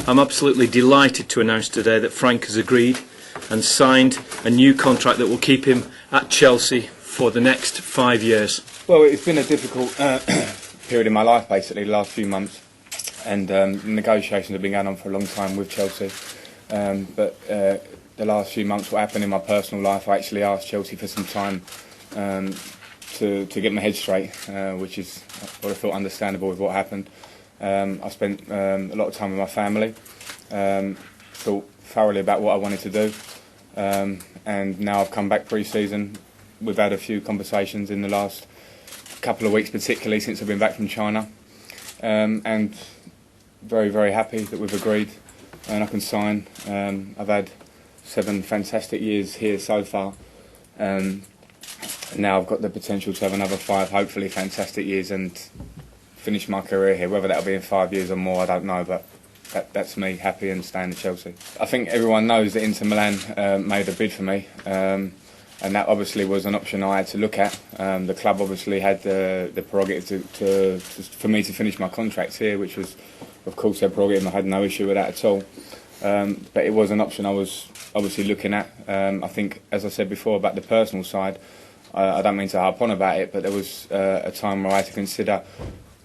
I'm absolutely delighted to announce today that Frank has agreed and signed a new contract that will keep him at Chelsea for the next 5 years. Well, it's been a difficult period in my life, basically, the last few months, and negotiations have been going on for a long time with Chelsea. But the last few months, what happened in my personal life, I actually asked Chelsea for some time to get my head straight, which is what I felt understandable with what happened. I spent a lot of time with my family, thought thoroughly about what I wanted to do, and now I've come back pre-season. We've had a few conversations in the last couple of weeks, particularly since I've been back from China, and very, very happy that we've agreed and I can sign. I've had 7 fantastic years here so far. Now I've got the potential to have another 5, hopefully fantastic years, and finish my career here. Whether that'll be in 5 years or more, I don't know, but that's me happy and staying at Chelsea. I think everyone knows that Inter Milan made a bid for me, and that obviously was an option I had to look at. The club obviously had the prerogative for me to finish my contract here, which was, of course, their prerogative. I had no issue with that at all. But it was an option I was obviously looking at. I think, as I said before, about the personal side, I don't mean to harp on about it, but there was a time where I had to consider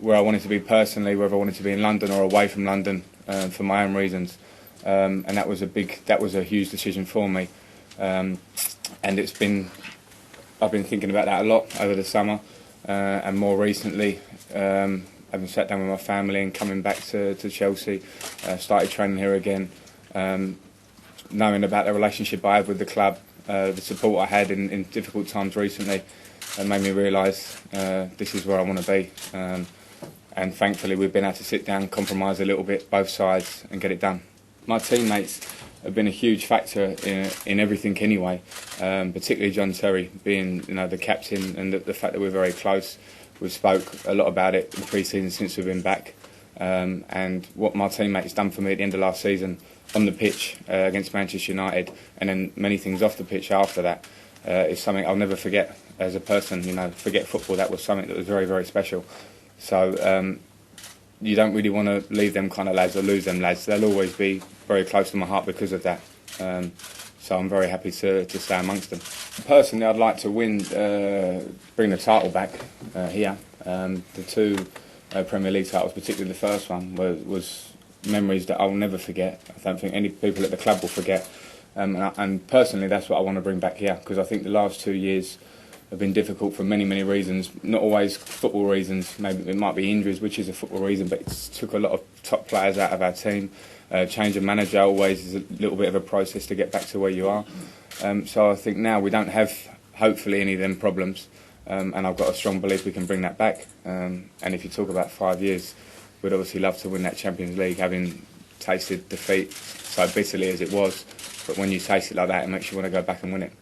where I wanted to be personally, whether I wanted to be in London or away from London, for my own reasons, and that was a huge decision for me, and I've been thinking about that a lot over the summer, and more recently, having sat down with my family and coming back to Chelsea, started training here again, knowing about the relationship I have with the club, the support I had in difficult times recently, made me realise this is where I want to be. And thankfully we've been able to sit down, compromise a little bit, both sides, and get it done. My teammates have been a huge factor in everything anyway, particularly John Terry being the captain, and the fact that we're very close. We've spoke a lot about it in pre-season since we've been back, and what my teammates done for me at the end of last season on the pitch against Manchester United, and then many things off the pitch after that, is something I'll never forget as a person. Forget football, that was something that was very, very special. So you don't really want to leave them kind of lads or lose them lads. They'll always be very close to my heart because of that. So I'm very happy to stay amongst them. Personally, I'd like to bring the title back here. The 2 Premier League titles, particularly the first one, was memories that I'll never forget. I don't think any people at the club will forget. And personally, that's what I want to bring back here, because I think the last 2 years have been difficult for many, many reasons. Not always football reasons. Maybe it might be injuries, which is a football reason, but it took a lot of top players out of our team. Change of manager always is a little bit of a process to get back to where you are. So I think now we don't have, hopefully, any of them problems, and I've got a strong belief we can bring that back. And if you talk about 5 years, we'd obviously love to win that Champions League, having tasted defeat so bitterly as it was. But when you taste it like that, it makes you want to go back and win it.